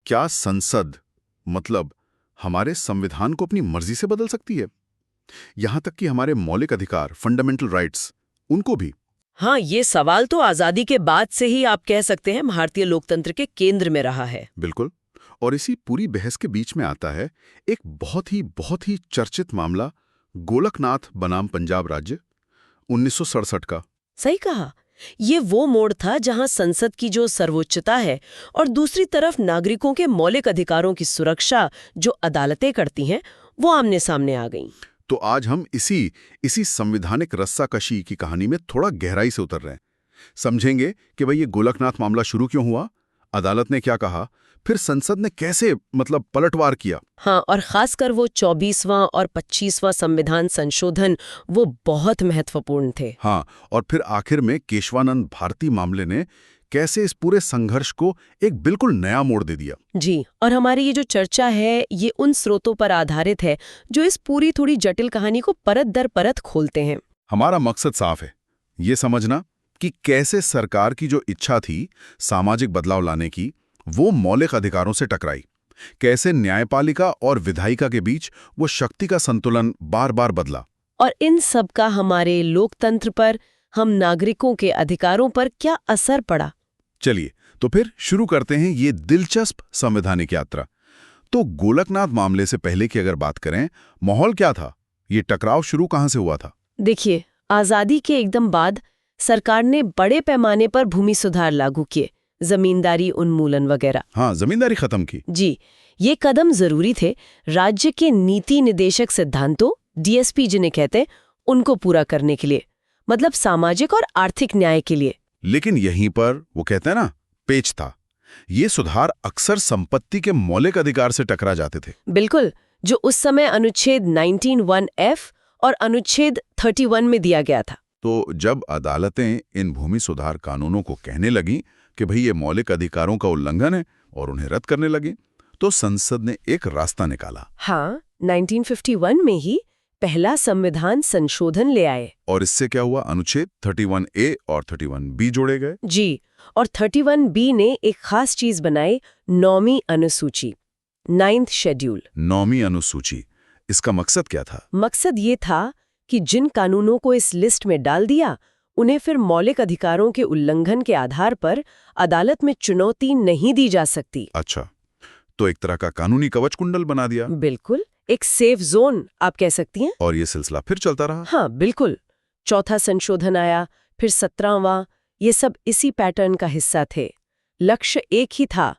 क्या संसद मतलब हमारे संविधान को अपनी मर्जी से बदल सकती है? यहां तक कि हमारे मौलिक अधिकार, फंडामेंटल राइट्स, उनको भी? हाँ, ये सवाल तो आजादी के बाद से ही आप कह सकते हैं भारतीय लोकतंत्र के केंद्र में रहा है। बिल्कुल। और इसी पूरी बहस के बीच में आता है एक बहुत ही चर्चित मामला, गोलकनाथ बनाम पंजाब राज्य 1967 का। सही कहा। ये वो मोड़ था जहां संसद की जो सर्वोच्चता है और दूसरी तरफ नागरिकों के मौलिक अधिकारों की सुरक्षा जो अदालतें करती हैं, वो आमने सामने आ गईं। तो आज हम इसी संविधानिक रस्साकशी की कहानी में थोड़ा गहराई से उतर रहे हैं। समझेंगे कि भाई ये गोलकनाथ मामला शुरू क्यों हुआ, अदालत ने क्या कहा, फिर संसद ने कैसे पलटवार किया। हाँ, और खासकर वो 24वां और 25वां संविधान संशोधन वो बहुत महत्वपूर्ण थे। हाँ, और फिर आखिर में केशवानंद भारती मामले ने कैसे इस पूरे संघर्ष को एक बिल्कुल नया मोड़ दे दिया। जी, और हमारी ये जो चर्चा है ये उन स्रोतों पर आधारित है जो इस पूरी थोड़ी जटिल कहानी को परत दर परत खोलते हैं। हमारा मकसद साफ है, ये समझना कि कैसे सरकार की जो इच्छा थी सामाजिक बदलाव लाने की, वो मौलिक अधिकारों से टकराई। कैसे न्यायपालिका और विधायिका के बीच वो शक्ति का संतुलन बार बार बदला, और इन सब का हमारे लोकतंत्र पर, हम नागरिकों के अधिकारों पर क्या असर पड़ा। चलिए तो फिर शुरू करते हैं ये दिलचस्प संवैधानिक यात्रा। तो गोलकनाथ मामले से पहले की अगर बात करें, माहौल क्या था? ये टकराव शुरू कहां से हुआ था? देखिए, आजादी के एकदम बाद सरकार ने बड़े पैमाने पर भूमि सुधार लागू किए, जमींदारी उन्मूलन वगैरह। हाँ, जमींदारी खत्म की। जी, ये कदम जरूरी थे राज्य के नीति निदेशक सिद्धांतों, डीएसपी जिन्हें कहते हैं, उनको पूरा करने के लिए, मतलब सामाजिक और आर्थिक न्याय के लिए। लेकिन यहीं पर वो कहते हैं ना, पेच था। ये सुधार अक्सर संपत्ति के मौलिक अधिकार से टकरा जाते थे। बिल्कुल, जो उस समय अनुच्छेद 19(1)(f) और अनुच्छेद 31 में दिया गया था। तो जब अदालतें इन भूमि सुधार कानूनों को कहने लगी कि भाई ये मौलिक अधिकारों का उल्लंघन है और उन्हें रद्द करने लगी, तो संसद ने एक रास्ता निकाला। हाँ, 1951 में ही पहला संविधान संशोधन ले आए। और इससे क्या हुआ? अनुच्छेद 31A और 31B जोड़े गए। जी, और 31B ने एक खास चीज बनाई, 9वीं अनुसूची, 9th शेड्यूल। 9वीं अनुसूची, इसका मकसद क्या था? मकसद ये था कि जिन कानूनों को इस लिस्ट में डाल दिया, उन्हें फिर मौलिक अधिकारों के उल्लंघन के आधार पर अदालत में चुनौती नहीं दी जा सकती। अच्छा, तो एक तरह का कानूनी कवच कुंडल बना दिया। बिल्कुल, एक सेफ जोन आप कह सकती हैं। और ये सिलसिला फिर चलता रहा। हाँ, बिल्कुल। चौथा संशोधन आया, फिर 17वां, ये सब इसी पैटर्न का हिस्सा थे। लक्ष्य एक ही था,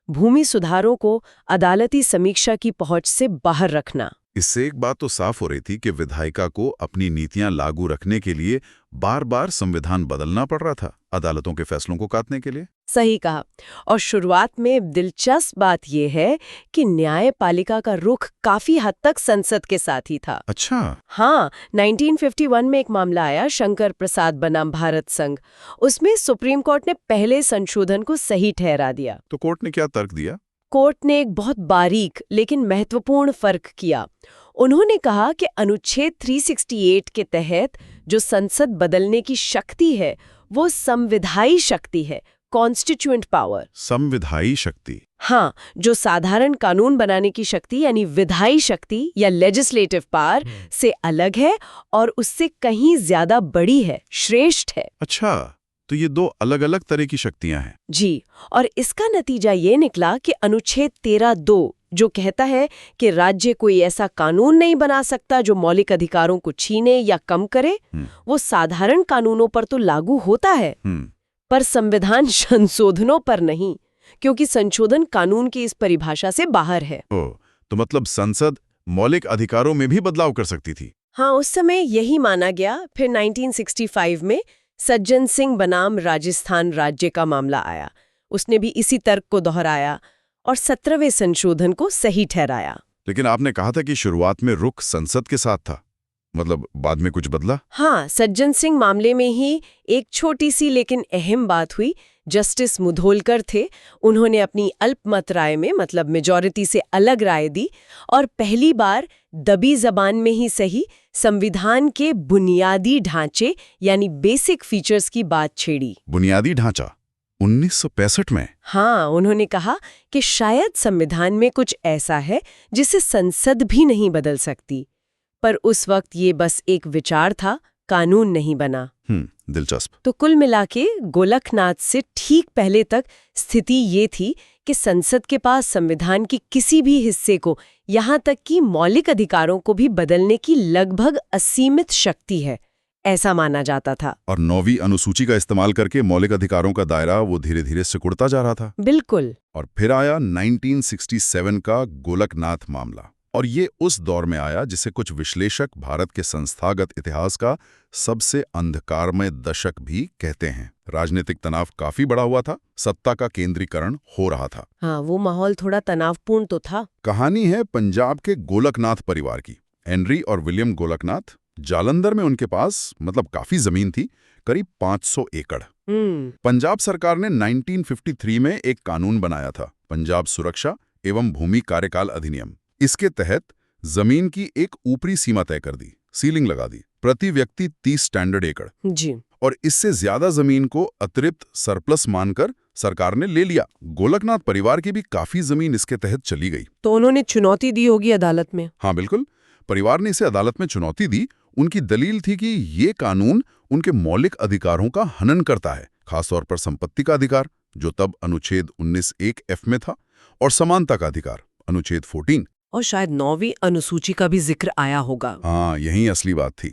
भूमि सुधारों को अदालती समीक्षा की पहुंच से बाहर रखना। इससे एक बात तो साफ हो रही थी कि विधायिका को अपनी नीतियां लागू रखने के लिए बार बार संविधान बदलना पड़ रहा था, अदालतों के फैसलों को काटने के लिए। सही कहा। और शुरुआत में दिलचस्प बात यह है कि न्यायपालिका का रुख काफी हद तक संसद के साथ ही था। अच्छा। हाँ, 1951 में एक मामला आया, शंकर प्रसाद बनाम भारत संघ। उसमें सुप्रीम कोर्ट ने पहले संशोधन को सही ठहरा दिया। तो कोर्ट ने क्या तर्क दिया? कोर्ट ने एक बहुत बारीक लेकिन महत्वपूर्ण फर्क किया। उन्होंने कहा कि अनुच्छेद 368 के तहत जो संसद बदलने की शक्ति है, वो संविधायी शक्ति है, कॉन्स्टिट्यूएंट पावर। संविधायी शक्ति? हाँ, जो साधारण कानून बनाने की शक्ति यानी विधायी शक्ति या लेजिस्लेटिव पावर से अलग है और उससे कहीं ज्यादा बड़ी है, श्रेष्ठ है। अच्छा, तो ये दो अलग अलग तरह की शक्तियां हैं। जी, और इसका नतीजा ये निकला कि अनुच्छेद 13(2) जो कहता है कि राज्य कोई ऐसा कानून नहीं बना सकता जो मौलिक अधिकारों को छीने या कम करे, वो साधारण कानूनों पर तो लागू होता है, पर संविधान संशोधनों पर नहीं, क्योंकि संशोधन कानून की इस परिभाषा से बाहर है। तो मतलब संसद मौलिक अधिकारों में भी बदलाव कर सकती थी? हाँ, उस समय यही माना गया। फिर 1965 में सज्जन सिंह बनाम राजस्थान राज्य का मामला आया। उसने भी इसी तर्क को दोहराया और 17वें संशोधन को सही ठहराया। लेकिन आपने कहा था कि शुरुआत में रुख संसद के साथ था, मतलब बाद में कुछ बदला? हाँ, सज्जन सिंह मामले में ही एक छोटी सी लेकिन अहम बात हुई। जस्टिस मुधोलकर थे, उन्होंने अपनी अल्पमत राय में, मतलब मेजॉरिटी से अलग राय दी और पहली बार दबी जबान में ही सही संविधान के बुनियादी ढांचे यानी बेसिक फीचर्स की बात छेड़ी। बुनियादी ढांचा 1965 में? हाँ, उन्होंने कहा कि शायद संविधान में कुछ ऐसा है जिसे संसद भी नहीं बदल सकती। पर उस वक्त ये बस एक विचार था, कानून नहीं बना। दिलचस्प। तो कुल मिलाके गोलकनाथ से ठीक पहले तक स्थिति ये थी कि संसद के पास संविधान की किसी भी हिस्से को, यहाँ तक कि मौलिक अधिकारों को भी बदलने की लगभग असीमित शक्ति है, ऐसा माना जाता था। और 9वीं अनुसूची का इस्तेमाल करके मौलिक अधिकारों का दायरा वो धीरे धीरे सिकुड़ता जा रहा था। बिल्कुल। और फिर आया 1967 का गोलकनाथ मामला, और ये उस दौर में आया जिसे कुछ विश्लेषक भारत के संस्थागत इतिहास का सबसे अंधकारमय दशक भी कहते हैं। राजनीतिक तनाव काफी बड़ा हुआ था, सत्ता का केंद्रीकरण हो रहा था। हाँ, वो माहौल थोड़ा तनावपूर्ण तो था। कहानी है पंजाब के गोलकनाथ परिवार की। हेनरी और विलियम गोलकनाथ, जालंधर में उनके पास काफी जमीन थी, करीब 500 एकड़। पंजाब सरकार ने 1953 में एक कानून बनाया था, पंजाब सुरक्षा एवं भूमि कार्यकाल अधिनियम। इसके तहत जमीन की एक ऊपरी सीमा तय कर दी, सीलिंग लगा दी, प्रति व्यक्ति 30 स्टैंडर्ड एकड़ जी। और इससे ज्यादा जमीन को अतिरिक्त सरप्लस मानकर सरकार ने ले लिया। गोलकनाथ परिवार की भी काफी जमीन इसके तहत चली गई। तो उन्होंने चुनौती दी होगी अदालत में। हाँ बिल्कुल, परिवार ने इसे अदालत में चुनौती दी। उनकी दलील थी कि ये कानून उनके मौलिक अधिकारों का हनन करता है, खासतौर पर संपत्ति का अधिकार, जो तब अनुच्छेद 19(1)(f) में था, और समानता का अधिकार, अनुच्छेद 14। और शायद 9वीं अनुसूची का भी जिक्र आया होगा। हाँ, यही असली बात थी।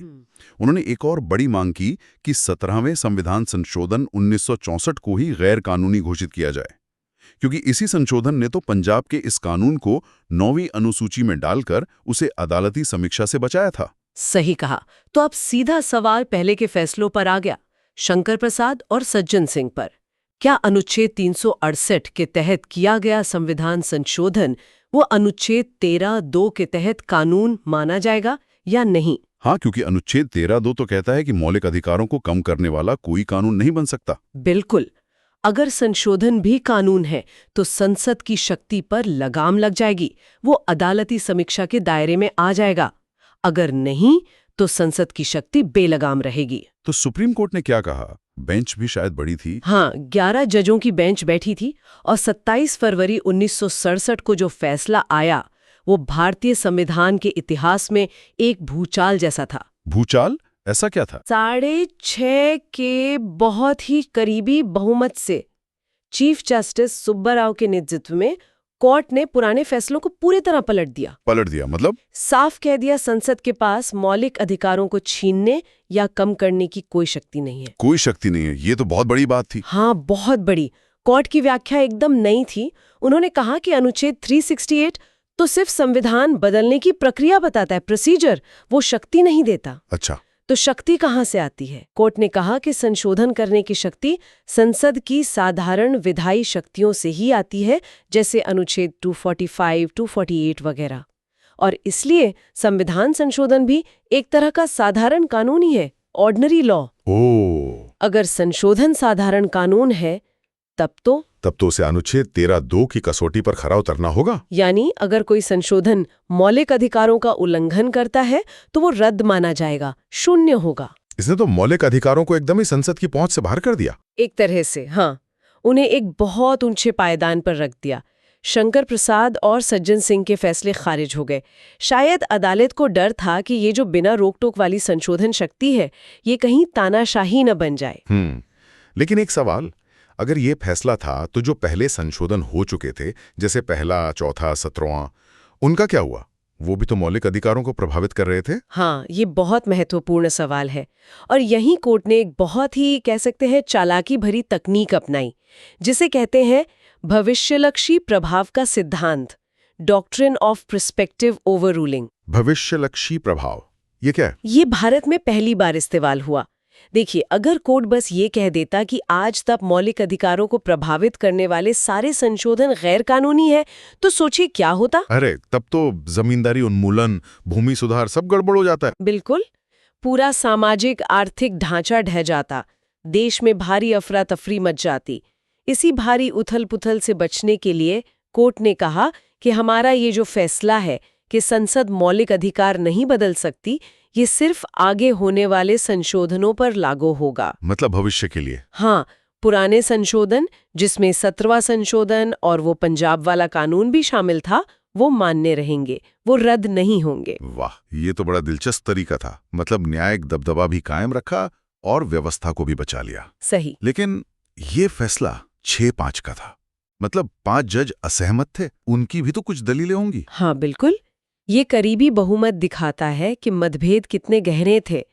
उन्होंने एक और बड़ी मांग की कि 17वें संविधान संशोधन 1964 को ही गैर कानूनी घोषित किया जाए, क्योंकि इसी संशोधन ने तो पंजाब के इस कानून को 9वीं अनुसूची में डालकर उसे अदालती समीक्षा से बचाया था। सही कहा। तो अब सीधा सवाल पहले के फैसलों पर आ गया, शंकर प्रसाद और सज्जन सिंह पर। क्या अनुच्छेद 368 के तहत किया गया संविधान संशोधन वो अनुच्छेद 13(2) के तहत कानून माना जाएगा या नहीं? हाँ, क्योंकि अनुच्छेद 13(2) तो कहता है कि मौलिक अधिकारों को कम करने वाला कोई कानून नहीं बन सकता। बिल्कुल। अगर संशोधन भी कानून है तो संसद की शक्ति पर लगाम लग जाएगी, वो अदालती समीक्षा के दायरे में आ जाएगा। अगर नहीं तो संसद की शक्ति बेलगाम रहेगी। तो सुप्रीम कोर्ट ने क्या कहा? बेंच भी शायद बड़ी थी। हाँ, 11 जजों की बेंच बैठी थी और 27 फरवरी 1967 को जो फैसला आया वो भारतीय संविधान के इतिहास में एक भूचाल जैसा था। भूचाल? ऐसा क्या था? 6.5 के बहुत ही करीबी बहुमत से चीफ जस्टिस सुब्बाराव के नेतृत्व में कोर्ट ने पुराने फैसलों को पूरी तरह पलट दिया। मतलब साफ कह दिया, संसद के पास मौलिक अधिकारों को छीनने या कम करने की कोई शक्ति नहीं है। कोई शक्ति नहीं है, ये तो बहुत बड़ी बात थी। हाँ, बहुत बड़ी। कोर्ट की व्याख्या एकदम नई थी। उन्होंने कहा कि अनुच्छेद 368 तो सिर्फ संविधान बदलने की प्रक्रिया बताता है, प्रोसीजर, वो शक्ति नहीं देता। अच्छा, तो शक्ति कहाँ से आती है? कोर्ट ने कहा कि संशोधन करने की शक्ति संसद की साधारण विधायी शक्तियों से ही आती है, जैसे अनुच्छेद 245, 248 वगैरह। और इसलिए संविधान संशोधन भी एक तरह का साधारण कानून ही है, ऑर्डिनरी लॉ। अगर संशोधन साधारण कानून है तब तो उसे अनुच्छेद 13(2) की कसौटी पर खरा उतरना होगा। यानी अगर कोई संशोधन मौलिक अधिकारों का उल्लंघन करता है तो वो रद्द माना जाएगा, शून्य होगा। इसने तो मौलिक अधिकारों को एकदम ही संसद की पहुंच से बाहर कर दिया। एक तरह से हाँ, उन्हें एक बहुत ऊंचे पायदान पर रख दिया। शंकर प्रसाद और सज्जन सिंह के फैसले खारिज हो गए। शायद अदालत को डर था कि ये जो बिना रोक टोक वाली संशोधन शक्ति है, ये कहीं तानाशाही न बन जाए। लेकिन एक सवाल, अगर ये फैसला था तो जो पहले संशोधन हो चुके थे, जैसे पहला, चौथा, 17वां, उनका क्या हुआ? वो भी तो मौलिक अधिकारों को प्रभावित कर रहे थे। हाँ, ये बहुत महत्वपूर्ण सवाल है। और यहीं कोर्ट ने एक बहुत ही कह सकते हैं चालाकी भरी तकनीक अपनाई, जिसे कहते हैं भविष्यलक्षी प्रभाव का सिद्धांत, डॉक्ट्रिन ऑफ प्रोस्पेक्टिव ओवररूलिंग। भविष्यलक्षी प्रभाव, ये क्या है? ये भारत में पहली बार इस्तेमाल हुआ। देखिए, अगर कोर्ट बस ये कह देता कि आज तक मौलिक अधिकारों को प्रभावित करने वाले सारे संशोधन गैर कानूनी है, तो सोचिए क्या होता। अरे, तब तो जमींदारी उन्मूलन, भूमि सुधार सब गड़बड़ हो जाता है। बिल्कुल, पूरा सामाजिक आर्थिक ढांचा ढह जाता, देश में भारी अफरा तफरी मच जाती। इसी भारी उथल पुथल से बचने के लिए कोर्ट ने कहा कि हमारा ये जो फैसला है कि संसद मौलिक अधिकार नहीं बदल सकती, ये सिर्फ आगे होने वाले संशोधनों पर लागू होगा। मतलब भविष्य के लिए। हाँ, पुराने संशोधन, जिसमें 17वां संशोधन और वो पंजाब वाला कानून भी शामिल था, वो मान्य रहेंगे, वो रद्द नहीं होंगे। वाह, ये तो बड़ा दिलचस्प तरीका था। मतलब न्यायिक दबदबा भी कायम रखा और व्यवस्था को भी बचा लिया। सही। लेकिन ये फैसला 6-5 का था। मतलब 5 जज असहमत थे, उनकी भी तो कुछ दलीलें होंगी। हाँ बिल्कुल, ये करीबी बहुमत दिखाता है कि मतभेद कितने गहरे थे।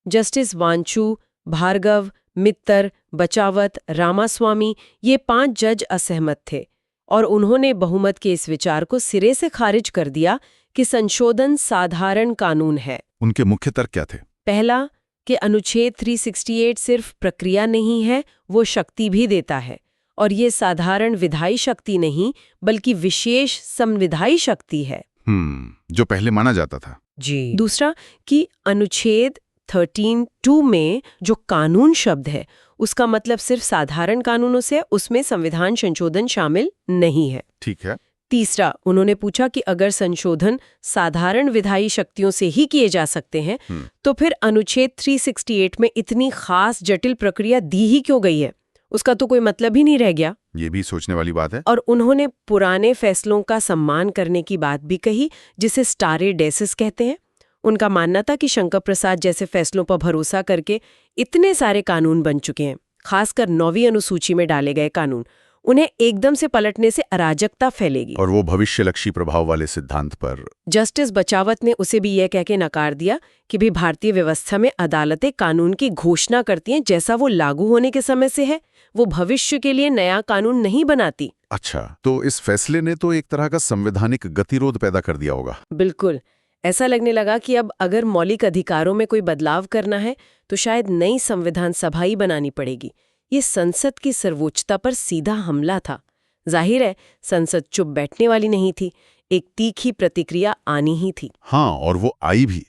जस्टिस वांचू, भार्गव, मित्तर, बचावत, रामास्वामी, ये 5 जज असहमत थे और उन्होंने बहुमत के इस विचार को सिरे से खारिज कर दिया कि संशोधन साधारण कानून है। उनके मुख्य तर्क क्या थे? पहला, कि अनुच्छेद 368 सिर्फ प्रक्रिया नहीं है, वो शक्ति भी देता है, और ये साधारण विधायी शक्ति नहीं बल्कि विशेष संविधायी शक्ति है। जो पहले माना जाता था। जी। दूसरा, कि अनुच्छेद 13(2) में जो कानून शब्द है, उसका मतलब सिर्फ साधारण कानूनों से, उसमें संविधान संशोधन शामिल नहीं है। ठीक है। तीसरा, उन्होंने पूछा कि अगर संशोधन साधारण विधायी शक्तियों से ही किए जा सकते हैं, तो फिर अनुच्छेद 368 में इतनी खास जटिल प्रक्रिया दी ही क्यों गई है? उसका तो कोई मतलब ही नहीं रह गया। ये भी सोचने वाली बात है। और उन्होंने पुराने फैसलों का सम्मान करने की बात भी कही, जिसे स्टारे डेसिस कहते हैं। उनका मानना था कि शंकर प्रसाद जैसे फैसलों पर भरोसा करके इतने सारे कानून बन चुके हैं, खासकर 9वीं अनुसूची में डाले गए कानून, उन्हें एकदम से पलटने से अराजकता फैलेगी। और वो भविष्यलक्षी प्रभाव वाले सिद्धांत पर जस्टिस बचावत ने उसे भी यह कह के नकार दिया कि भी भारतीय व्यवस्था में अदालतें कानून की घोषणा करती हैं, जैसा वो लागू होने के समय से है, वो भविष्य के लिए नया कानून नहीं बनाती। अच्छा, तो इस फैसले ने तो एक तरह का संवैधानिक गतिरोध पैदा कर दिया होगा। बिल्कुल। ऐसा लगने लगा कि अब अगर मौलिक अधिकारों में कोई बदलाव करना है तो शायद नई संविधान सभा ही बनानी पड़ेगी। ये संसद की सर्वोच्चता पर सीधा हमला था। जाहिर है, संसद चुप बैठने वाली नहीं थी, एक तीखी प्रतिक्रिया आनी ही थी। हाँ, और वो आई भी।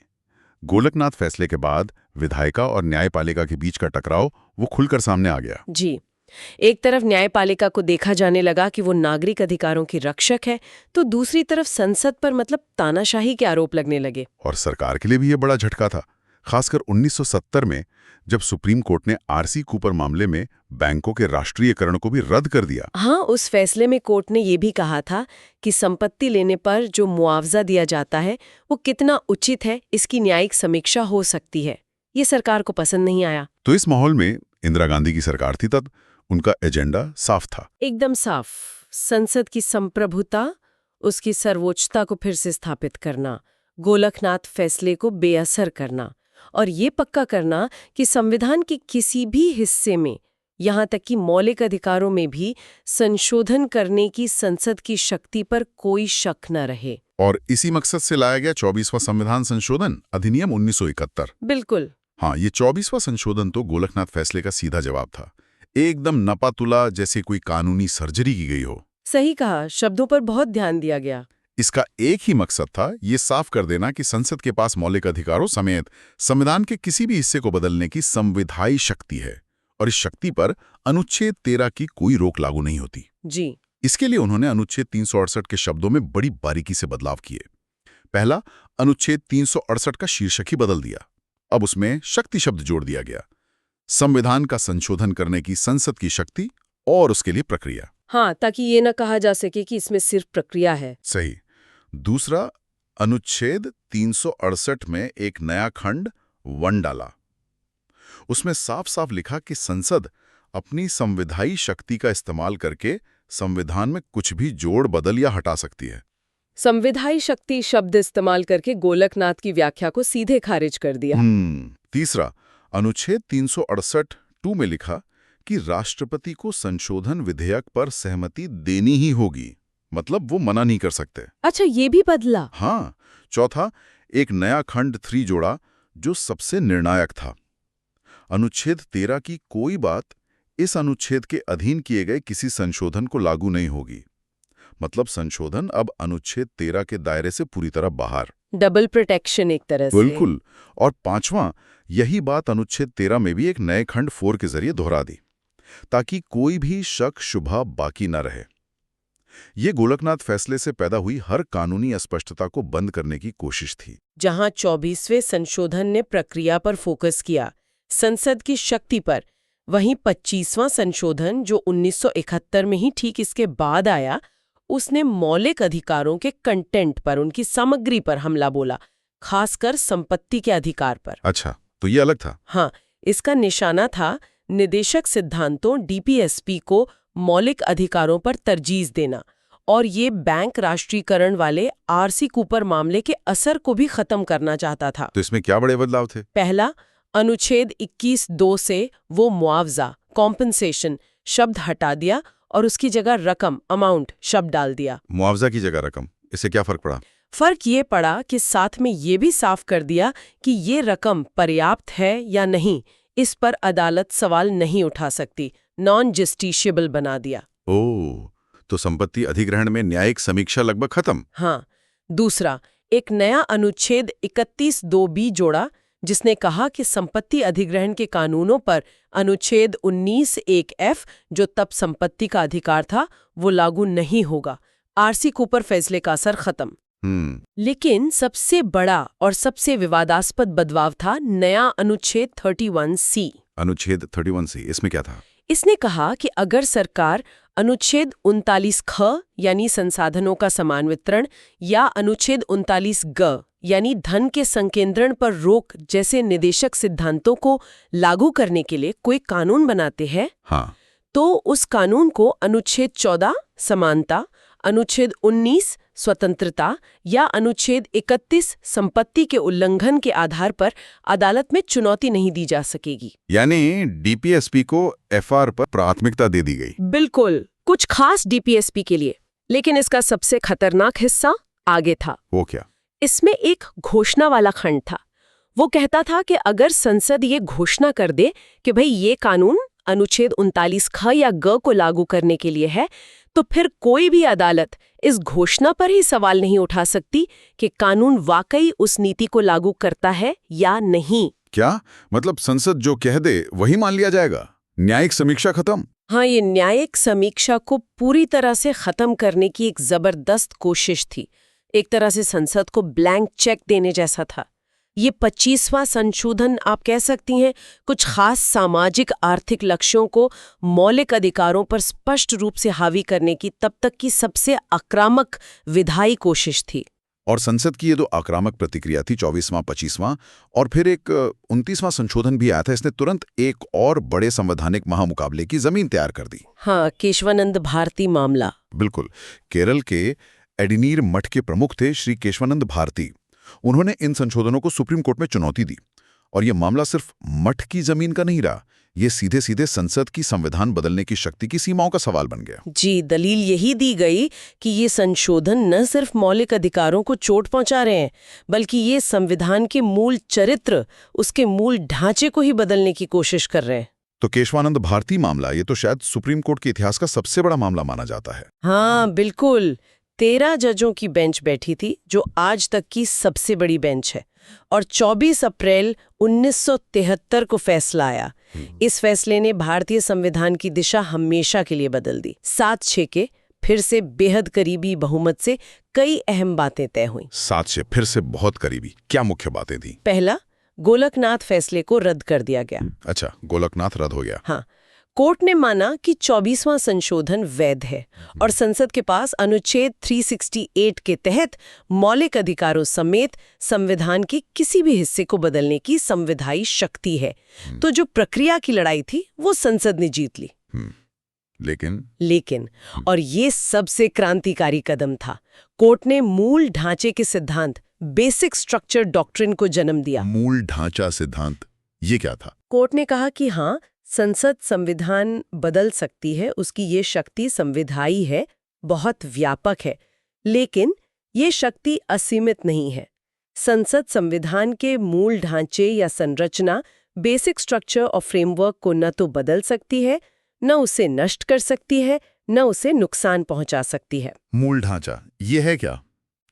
गोलकनाथ फैसले के बाद विधायिका और न्यायपालिका के बीच का टकराव वो खुलकर सामने आ गया। जी। एक तरफ न्यायपालिका को देखा जाने लगा कि वो नागरिक अधिकारों की रक्षक है, तो दूसरी तरफ संसद पर मतलब तानाशाही के आरोप लगने लगे। और सरकार के लिए भी ये बड़ा झटका था, खासकर 1970 में, जब सुप्रीम कोर्ट ने आरसी कूपर मामले में बैंकों के राष्ट्रीयकरण को भी रद्द कर दिया। हाँ, उस फैसले में कोर्ट ने ये भी कहा था कि संपत्ति लेने पर जो मुआवजा दिया जाता है वो कितना उचित है, इसकी न्यायिक समीक्षा हो सकती है। ये सरकार को पसंद नहीं आया। तो इस माहौल में इंदिरा गांधी की सरकार थी तब, उनका एजेंडा साफ था। एकदम साफ। संसद की संप्रभुता, उसकी सर्वोच्चता को फिर से स्थापित करना, गोलकनाथ फैसले को बेअसर करना और ये पक्का करना कि संविधान के किसी भी हिस्से में, यहाँ तक कि मौलिक अधिकारों में भी, संशोधन करने की संसद की शक्ति पर कोई शक न रहे। और इसी मकसद से लाया गया 24वां संविधान संशोधन अधिनियम 1971। बिल्कुल। हाँ, ये 24वां संशोधन तो गोलकनाथ फैसले का सीधा जवाब था। एकदम नपातुला, जैसे कोई कानूनी सर्जरी की गई हो। सही कहा, शब्दों पर बहुत ध्यान दिया गया। इसका एक ही मकसद था, ये साफ कर देना कि संसद के पास मौलिक अधिकारों समेत संविधान के किसी भी हिस्से को बदलने की संविधायी शक्ति है और इस शक्ति पर अनुच्छेद 13 की कोई रोक लागू नहीं होती। जी। इसके लिए उन्होंने अनुच्छेद 368 के शब्दों में बड़ी बारीकी से बदलाव किए। पहला, अनुच्छेद 368 का शीर्षक ही बदल दिया। अब उसमें शक्ति शब्द जोड़ दिया गया। संविधान का संशोधन करने की संसद की शक्ति और उसके लिए प्रक्रिया। हाँ, ताकि ये न कहा जा सके कि इसमें सिर्फ प्रक्रिया है। सही। दूसरा, अनुच्छेद 368 में एक नया खंड 1 डाला। उसमें साफ साफ लिखा कि संसद अपनी संविधायी शक्ति का इस्तेमाल करके संविधान में कुछ भी जोड़, बदल या हटा सकती है। संविधायी शक्ति शब्द इस्तेमाल करके गोलकनाथ की व्याख्या को सीधे खारिज कर दिया। तीसरा, अनुच्छेद 368(2) में लिखा कि राष्ट्रपति को संशोधन विधेयक पर सहमति देनी ही होगी, मतलब वो मना नहीं कर सकते। अच्छा, ये भी बदला? हाँ। चौथा, एक नया खंड 3 जोड़ा जो सबसे निर्णायक था। अनुच्छेद 13 की कोई बात इस अनुच्छेद के अधीन किए गए किसी संशोधन को लागू नहीं होगी। मतलब संशोधन अब अनुच्छेद 13 के दायरे से पूरी तरह बाहर। डबल प्रोटेक्शन एक तरह से। बिल्कुल। और पांचवां, यही बात अनुच्छेद 13 में भी एक नए खंड 4 के जरिए दोहरा दी, ताकि कोई भी शक शुबा बाकी न रहे। ये गोलकनाथ फैसले से पैदा हुई हर कानूनी अस्पष्टता को बंद करने की कोशिश थी। जहां 24वें संशोधन ने प्रक्रिया पर फोकस किया, संसद की शक्ति पर, वहीं 25वां संशोधन जो 1971 में ही ठीक इसके बाद आया, उसने मौलिक अधिकारों के कंटेंट पर, उनकी सामग्री पर हमला बोला, खासकर संपत्ति के अधिकार पर। अच्छा, तो ये अलग था। हाँ, इसका निशाना था निदेशक सिद्धांतों डीपीएसपी को मौलिक अधिकारों पर तरजीह देना, और ये बैंक राष्ट्रीयकरण वाले आरसी कूपर मामले के असर को भी खत्म करना चाहता था। तो इसमें क्या बड़े बदलाव थे? पहला, अनुच्छेद 21(2) से वो मुआवजा कॉम्पनसेशन शब्द हटा दिया और उसकी जगह रकम अमाउंट शब्द डाल दिया। मुआवजा की जगह रकम, इससे क्या फर्क पड़ा? फर्क ये पड़ा कि साथ में ये भी साफ कर दिया कि ये रकम पर्याप्त है या नहीं, इस पर अदालत सवाल नहीं उठा सकती, नॉन जस्टिशिएबल बना दिया। ओह, तो संपत्ति अधिग्रहण में न्यायिक समीक्षा लगभग खत्म। हाँ। दूसरा, एक नया अनुच्छेद 31(2)(b) जोड़ा, जिसने कहा कि संपत्ति अधिग्रहण के कानूनों पर अनुच्छेद 19(1)(f), जो तब संपत्ति का अधिकार था, वो लागू नहीं होगा। आरसी कूपर फैसले का असर खत्म। लेकिन सबसे बड़ा और सबसे विवादास्पद बदलाव था नया अनुच्छेद 31C। अनुच्छेद 31C, इसमें क्या था? इसने कहा कि अगर सरकार अनुच्छेद 39(ख) यानी संसाधनों का समान वितरण या अनुच्छेद 39(ग) यानी धन के संकेंद्रण पर रोक जैसे निदेशक सिद्धांतों को लागू करने के लिए कोई कानून बनाते हैं, हाँ, तो उस कानून को अनुच्छेद 14 समानता, अनुच्छेद 19 स्वतंत्रता या अनुच्छेद 31 संपत्ति के उल्लंघन के आधार पर अदालत में चुनौती नहीं दी जा सकेगी। यानी डीपीएसपी को एफआर पर प्राथमिकता दे दी गई। बिल्कुल, कुछ खास डीपीएसपी के लिए। लेकिन इसका सबसे खतरनाक हिस्सा आगे था। वो क्या? इसमें एक घोषणा वाला खंड था। वो कहता था कि अगर संसद ये घोषणा कर दे कि भाई ये कानून अनुच्छेद 39(ख) या (ग) को लागू करने के लिए है, तो फिर कोई भी अदालत इस घोषणा पर ही सवाल नहीं उठा सकती कि कानून वाकई उस नीति को लागू करता है या नहीं। क्या मतलब संसद जो कह दे वही मान लिया जाएगा? न्यायिक समीक्षा खत्म? हाँ, ये न्यायिक समीक्षा को पूरी तरह से खत्म करने की एक जबरदस्त कोशिश थी। एक तरह से संसद को ब्लैंक चेक देने जैसा था। ये 25वां संशोधन आप कह सकती हैं कुछ खास सामाजिक आर्थिक लक्ष्यों को मौलिक अधिकारों पर स्पष्ट रूप से हावी करने की तब तक की सबसे आक्रामक विधायी कोशिश थी। और संसद की ये दो आक्रामक प्रतिक्रिया थी, 24वां 25वां, और फिर एक 29वां संशोधन भी आया था। इसने तुरंत एक और बड़े संवैधानिक महामुकाबले की जमीन तैयार कर दी। हाँ, केशवानंद भारती मामला। बिल्कुल, केरल के एडिनीर मठ के प्रमुख थे श्री केशवानंद भारती। उन्होंने इन संशोधनों को सुप्रीम कोर्ट में चुनौती दी, और यह मामला सिर्फ मठ की जमीन का नहीं रहा, ये सीधे सीधे संसद की संविधान बदलने की शक्ति की सीमाओं का सवाल बन गया। जी, दलील यही दी गई कि ये संशोधन न सिर्फ मौलिक अधिकारों को चोट पहुंचा रहे हैं, बल्कि ये संविधान के मूल चरित्र, उसके मूल ढांचे को ही बदलने की कोशिश कर रहे हैं। तो केशवानंद भारती मामला, ये तो शायद सुप्रीम कोर्ट के इतिहास का सबसे बड़ा मामला माना जाता है। हाँ, बिल्कुल। 13 जजों की बेंच बैठी थी, जो आज तक की सबसे बड़ी बेंच है, और 24 अप्रैल 1973 को फैसला आया। इस फैसले ने भारतीय संविधान की दिशा हमेशा के लिए बदल दी। 7-6 के फिर से बेहद करीबी बहुमत से कई अहम बातें तय हुई। 7 से फिर से बहुत करीबी, क्या मुख्य बातें थी? पहला, गोलकनाथ फैसले को रद्द कर दिया गया। अच्छा, गोलकनाथ रद्द हो गया। हाँ, कोर्ट ने माना कि 24वां संशोधन वैध है और संसद के पास अनुच्छेद 368 के तहत मौलिक अधिकारों समेत संविधान के किसी भी हिस्से को बदलने की संविधायी शक्ति है। तो जो प्रक्रिया की लड़ाई थी वो संसद ने जीत ली। लेकिन और ये सबसे क्रांतिकारी कदम था, कोर्ट ने मूल ढांचे के सिद्धांत बेसिक स्ट्रक्चर डॉक्ट्रिन को जन्म दिया। मूल ढांचा सिद्धांत, ये क्या था? कोर्ट ने कहा कि हाँ, संसद संविधान बदल सकती है, उसकी ये शक्ति संविधायी है, बहुत व्यापक है, लेकिन ये शक्ति असीमित नहीं है। संसद संविधान के मूल ढांचे या संरचना, बेसिक स्ट्रक्चर और फ्रेमवर्क को न तो बदल सकती है, न उसे नष्ट कर सकती है, न उसे नुकसान पहुंचा सकती है। मूल ढांचा ये है क्या?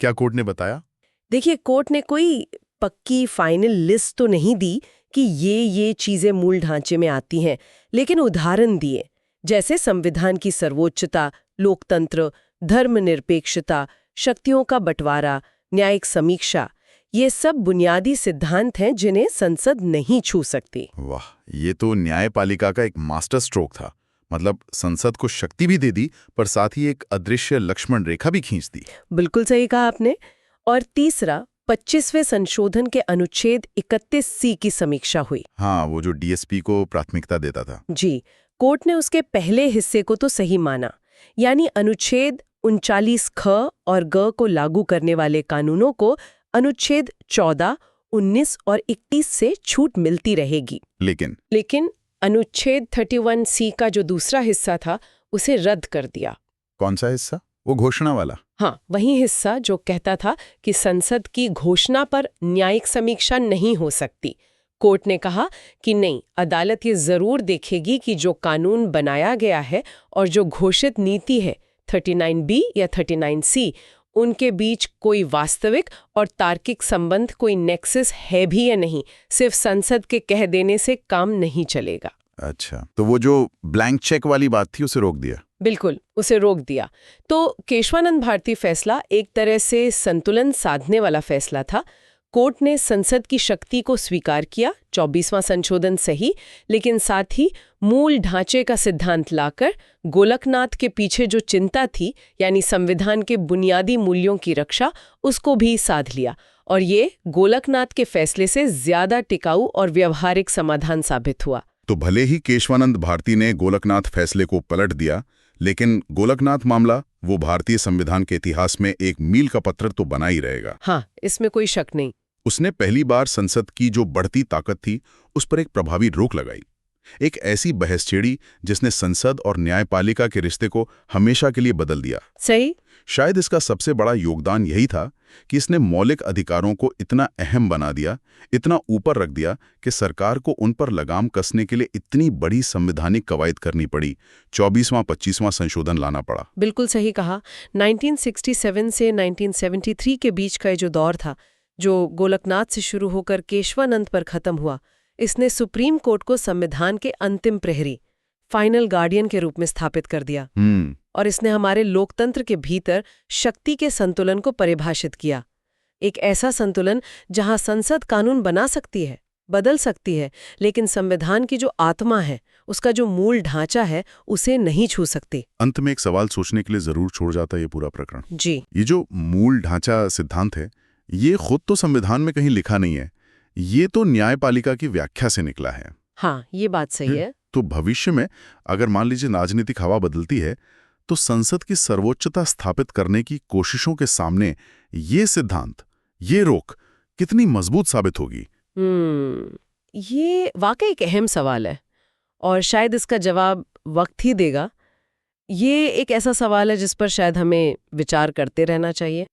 क्या कोर्ट ने बताया? देखिए, कोर्ट ने कोई पक्की फाइनल लिस्ट तो नहीं दी कि ये चीजें मूल ढांचे में आती हैं, लेकिन उदाहरण दिए, जैसे संविधान की सर्वोच्चता, लोकतंत्र, धर्मनिरपेक्षता, शक्तियों का बंटवारा, न्यायिक समीक्षा। ये सब बुनियादी सिद्धांत हैं जिन्हें संसद नहीं छू सकती। वाह, ये तो न्यायपालिका का एक मास्टर स्ट्रोक था। मतलब संसद को शक्ति भी दे दी, पर साथ ही एक अदृश्य लक्ष्मण रेखा भी खींच दी। बिल्कुल सही कहा आपने। और तीसरा, 25वें संशोधन के अनुच्छेद 31C की समीक्षा हुई। हाँ, वो जो डीएसपी को प्राथमिकता देता था। जी, कोर्ट ने उसके पहले हिस्से को तो सही माना, यानी अनुच्छेद 39 ख और ग को लागू करने वाले कानूनों को अनुच्छेद 14, 19 और 21 से छूट मिलती रहेगी। लेकिन अनुच्छेद 31C का जो दूसरा हिस्सा था उसे रद्द कर दिया। कौन सा हिस्सा? वो घोषणा वाला? हाँ, वही हिस्सा जो कहता था कि संसद की घोषणा पर न्यायिक समीक्षा नहीं हो सकती। कोर्ट ने कहा कि नहीं, अदालत ये जरूर देखेगी कि जो कानून बनाया गया है और जो घोषित नीति है 39B या 39C, उनके बीच कोई वास्तविक और तार्किक संबंध, कोई नेक्सस है भी या नहीं। सिर्फ संसद के कह देने से काम नहीं चलेगा। अच्छा, तो वो जो ब्लैंक चेक वाली बात थी उसे रोक दिया? बिल्कुल, उसे रोक दिया। तो केशवानंद भारती फैसला एक तरह से संतुलन साधने वाला फैसला था। कोर्ट ने संसद की शक्ति को स्वीकार किया, 24वां संशोधन सही, लेकिन साथ ही मूल ढांचे का सिद्धांत लाकर गोलकनाथ के पीछे जो चिंता थी, यानी संविधान के बुनियादी मूल्यों की रक्षा, उसको भी साध लिया। और ये गोलकनाथ के फैसले से ज्यादा टिकाऊ और व्यवहारिक समाधान साबित हुआ। तो भले ही केशवानंद भारती ने गोलकनाथ फैसले को पलट दिया, लेकिन गोलकनाथ मामला वो भारतीय संविधान के इतिहास में एक मील का पत्थर तो बना ही रहेगा। हाँ, इसमें कोई शक नहीं। उसने पहली बार संसद की जो बढ़ती ताकत थी उस पर एक प्रभावी रोक लगाई। एक ऐसी बहस छेड़ी जिसने संसद और न्यायपालिका के रिश्ते को हमेशा के लिए बदल दिया। सही। शायद इसका सबसे बड़ा योगदान यही था कि इसने मौलिक अधिकारों को इतना अहम बना दिया, इतना ऊपर रख दिया कि सरकार को उन पर लगाम कसने के लिए इतनी बड़ी संवैधानिक कवायद करनी पड़ी, 24वां 25वां संशोधन लाना पड़ा। बिल्कुल सही कहा। 1967 से 1973 के बीच का ये जो दौर था, जो गोलकनाथ से शुरू होकर केशवानंद पर खत्म हुआ, इसने सुप्रीम कोर्ट को संविधान के अंतिम प्रहरी, फाइनल गार्डियन के रूप में स्थापित कर दिया। और इसने हमारे लोकतंत्र के भीतर शक्ति के संतुलन को परिभाषित किया। एक ऐसा संतुलन जहां संसद कानून बना सकती है, बदल सकती है, लेकिन संविधान की जो आत्मा है, उसका जो मूल ढांचा है, उसे नहीं छू सकती। अंत में एक सवाल सोचने के लिए जरूर छोड़ जाता है ये पूरा प्रकरण। जी, ये जो मूल ढांचा सिद्धांत है, ये खुद तो संविधान में कहीं लिखा नहीं है, ये तो न्यायपालिका की व्याख्या से निकला है। हाँ, ये बात सही है। तो भविष्य में अगर मान लीजिए राजनीतिक हवा बदलती है, तो संसद की सर्वोच्चता स्थापित करने की कोशिशों के सामने ये सिद्धांत, ये रोक कितनी मजबूत साबित होगी? ये वाकई एक अहम सवाल है और शायद इसका जवाब वक्त ही देगा। ये एक ऐसा सवाल है जिस पर शायद हमें विचार करते रहना चाहिए।